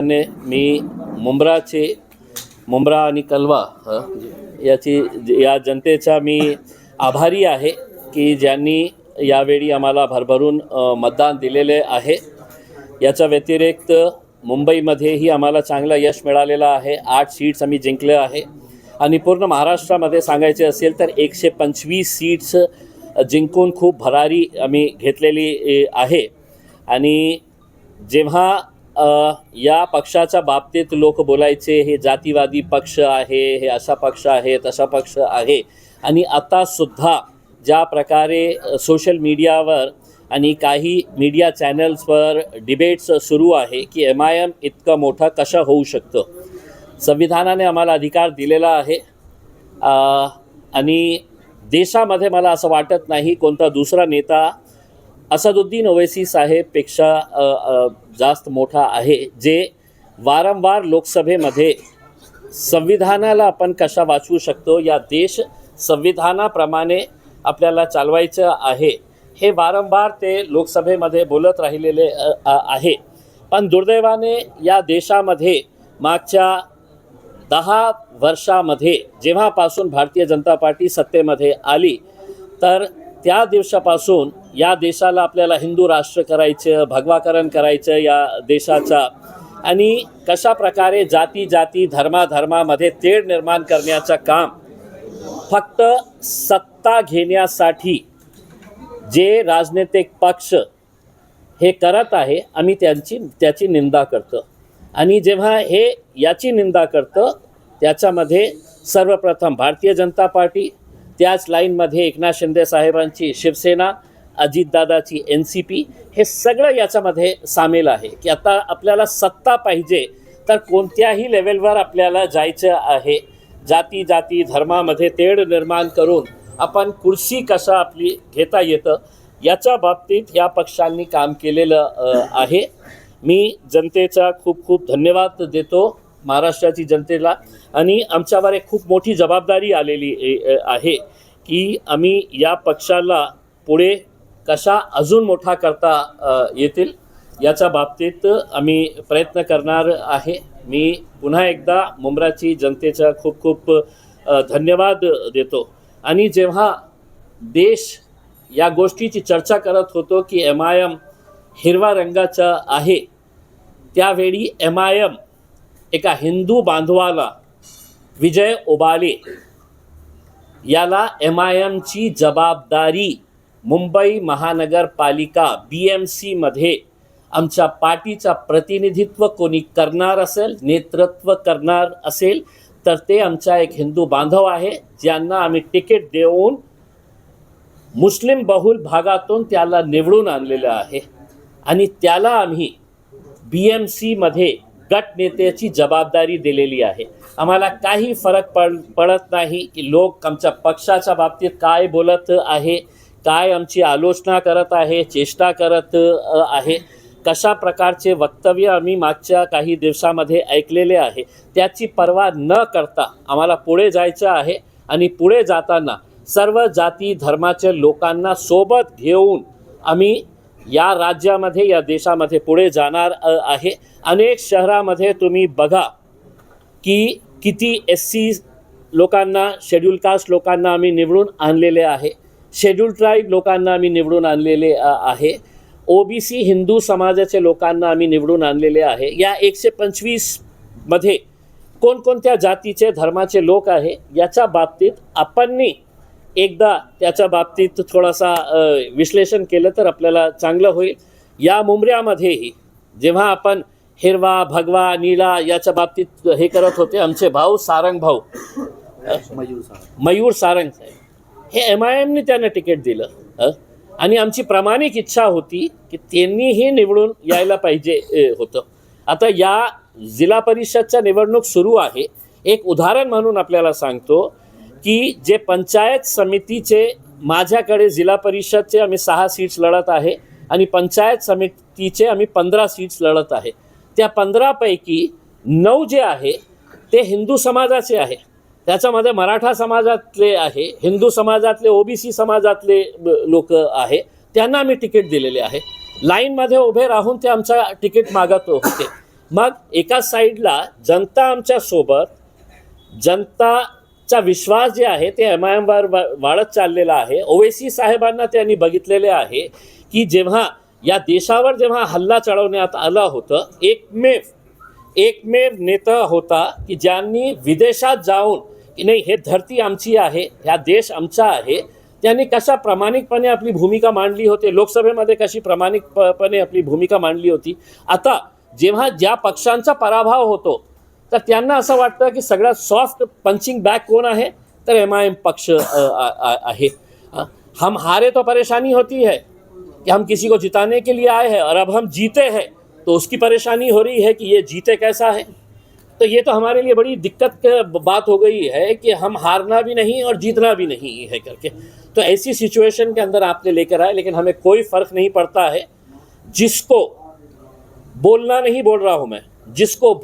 मी मुंब्रा आणि कलवा या जनतेचा मी आभारी आहे की ज्यांनी यावेळी आम्हाला भरभरून मतदान दिलेले आहे। याच्या व्यतिरिक्त मुंबईमध्येही आम्हाला चांगलं यश मिळालेलं आहे। 8 सीट्स आम्ही जिंकले आहे आणि पूर्ण महाराष्ट्रामध्ये सांगायचे असेल तर 125 सीट्स जिंकून खूप भरारी आम्ही घेतलेली आहे। आणि जेव्हा या पक्षाच्या बाबतीत लोक बोलायचे हे जातीवादी पक्ष आहे, हे असा पक्ष आहे, तसा पक्ष आहे, आणि आता सुद्धा ज्या प्रकारे सोशल मीडियावर आणि काही मीडिया चॅनल्सवर डिबेट्स सुरू आहे की MIM इतकं मोठं कसं होऊ शकतं। संविधानाने आम्हाला अधिकार दिलेला आहे आणि देशामध्ये मला असं वाटत नाही कोणता दुसरा नेता असदुद्दीन ओवैसी साहेबपेक्षा जास्त मोठा आहे, जे वारंवार लोकसभेमध्ये संविधानाला आपण कशा वाचवू शकतो, या देश संविधानाप्रमाणे आपल्याला चालवायचं आहे, हे वारंवार ते लोकसभेमध्ये बोलत राहिलेले आहे। पण दुर्दैवाने या देशामध्ये मागच्या 10 वर्षामध्ये जेव्हापासून भारतीय जनता पार्टी सत्तेमध्ये आली तर त्या दिवसापासून या देशाला आपल्याला हिंदू राष्ट्र करायचं, भगवाकरण करायचं या देशाचा, आणि कशा प्रकारे जाती धर्मामध्ये तेढ निर्माण करण्याचं काम फक्त सत्ता घेण्यासाठी जे राजनैतिक पक्ष हे करत आहे, आम्ही त्याची निंदा करतो। आणि जेव्हा हे याची निंदा करतो त्याच्यामध्ये सर्वप्रथम भारतीय जनता पार्टी, त्याच लाईनमध्ये एकनाथ शिंदे साहेबांची शिवसेना, अजितदादाची NCP, हे सगळं याच्यामध्ये सामील आहे की आता आपल्याला सत्ता पाहिजे तर कोणत्याही लेवलवर आपल्याला जायचं आहे। जाती धर्मामध्ये तेढ निर्माण करून आपण कुर्सी कशा आपली घेता येतं याच्या बाबतीत या पक्षांनी काम केलेलं आहे। मी जनतेचा खूप धन्यवाद देतो, महाराष्ट्राची जनतेला, आणि आमच्यावर एक खूप मोठी जबाबदारी आलेली आहे की आम्ही या पक्षाला पुढे कशा अजून मोठा करता येतील याच्या बाबतीत आम्ही प्रयत्न करणार आहे। मी पुन्हा एकदा मुंब्राची जनतेचा खूप धन्यवाद देतो। आणि जेव्हा देश या गोष्टीची चर्चा करत होतो की MIM हिरवा रंगाचा आहे, त्यावेळी MIM एका हिंदू बांधवाला, विजय ओबाले याला MIMची जबाबदारी मुंबई महानगरपालिका BMC मध्ये आमच्या पार्टीचा प्रतिनिधित्व कोणी करणार असेल, नेतृत्व करणार असेल तर ते आमचा एक हिंदू बांधव आहे, ज्यांना आम्ही तिकीट देऊन मुस्लिम बहुल भागातून त्याला निवडून आणलेलं आहे आणि त्याला आम्ही BMC मध्ये गट नेत्याची जबाबदारी दिलेली आहे। आम्हाला काही फरक पडत नाही की लोक आमच्या पक्षाच्या बाबतीत काय बोलत आहे, काय आमची आलोचना करत आहे, चेष्टा करत आहे, कशा प्रकारचे वक्तव्य आम्ही मागच्या काही दिवसामध्ये ऐकलेले आहे, त्याची पर्वा न करता आम्हाला पुढे जायचं आहे। आणि पुढे जाताना सर्व जाती धर्माच्या लोकांना सोबत घेऊन आम्ही या राज्यामध्ये, या देशामध्ये पुढे जाणार आहे। अनेक शहरामध्ये तुम्ही बघा की किती SC लोकांना, शेड्यूल कास्ट लोकांना आम्ही निवडून आणलेले आहे, शेड्यूल ट्राईब लोकांना आम्ही निवडून आणलेले आहे, OBC हिंदू समाजाचे लोकांना आम्ही निवडून आणलेले आहे। या 125 मध्ये कोणकोणत्या जातीचे धर्माचे लोक आहे याच्या बाबतीत आपण एकदा त्याच्या बाबतीत थोडासा विश्लेषण केलं तर आपल्याला चांगलं होईल। या मुंब्र्यामध्येही जेव्हा आपण हिरवा, भगवा, नीला याच्या बाबतीत हे करत होते, आमचे भाऊ सारंग भाऊ, मयूर सारंग साहेब, हे MIMने त्यांना तिकीट दिलं आणि आमची प्रामाणिक इच्छा होती की त्यांनीही निवडून यायला पाहिजे होतं। आता या जिल्हा परिषदच्या निवडणूक सुरू आहे, एक उदाहरण म्हणून आपल्याला सांगतो की जे पंचायत समितीचे, माझ्याकडे जिल्हा परिषदचे आम्ही 6 सीट्स लढत आहे आणि पंचायत समितीचे आम्ही 15 सीट्स लढत आहे। त्या 15 पैकी 9 जे आहे ते हिंदू समाजाचे आहे, त्याच्यामध्ये मराठा समाजातले आहे, हिंदू समाजातले, OBC समाजातले लोक आहे, त्यांना आम्ही तिकीट दिलेले आहे। लाईनमध्ये उभे राहून ते आमचा तिकीट मागत होते। मग एका साईडला जनता आमच्या सोबत, जनताचा विश्वास जे आहे ते MIM वर वाढत चाललेला आहे. ओवैसी साहेबांना त्यांनी बघितलेले आहे की जेव्हा या देशावर जेव्हा हल्ला चढवण्यात आला होतं, एकमेव नेता होता की ज्यांनी विदेशात जाऊन की नाही हे धरती आमची आहे, हा देश आमचा आहे, त्यांनी कशा प्रामाणिकपणे आपली भूमिका मांडली होती, लोकसभेमध्ये कशी प्रामाणिकपणे आपली भूमिका मांडली होती. आता जेव्हा ज्या पक्षांचा पराभव होतो तर त्यांना असं वाटतं की सगळ्यात सॉफ्ट पंचिंग बॅग कोण आहे, तर MIM पक्ष आहे. हम हारे तो परेशानी होती है कि हम किसी को जिताने के लिए आए हैं और अब हम जीते हैं तो उसकी परेशानी हो रही है कि ये जीते कैसा है. तो ये तो हमारे लिए बड़ी दिक्कत बात हो गई है कि हम हारना भी नहीं और जीतना भी नहीं है करके. तो ऐसी सिचुएशन के अंदर आपने लेकर आए, लेकिन हमें कोई फ़र्क नहीं पड़ता है. जिसको बोलना नहीं बोल रहा हूँ मैं, जिसको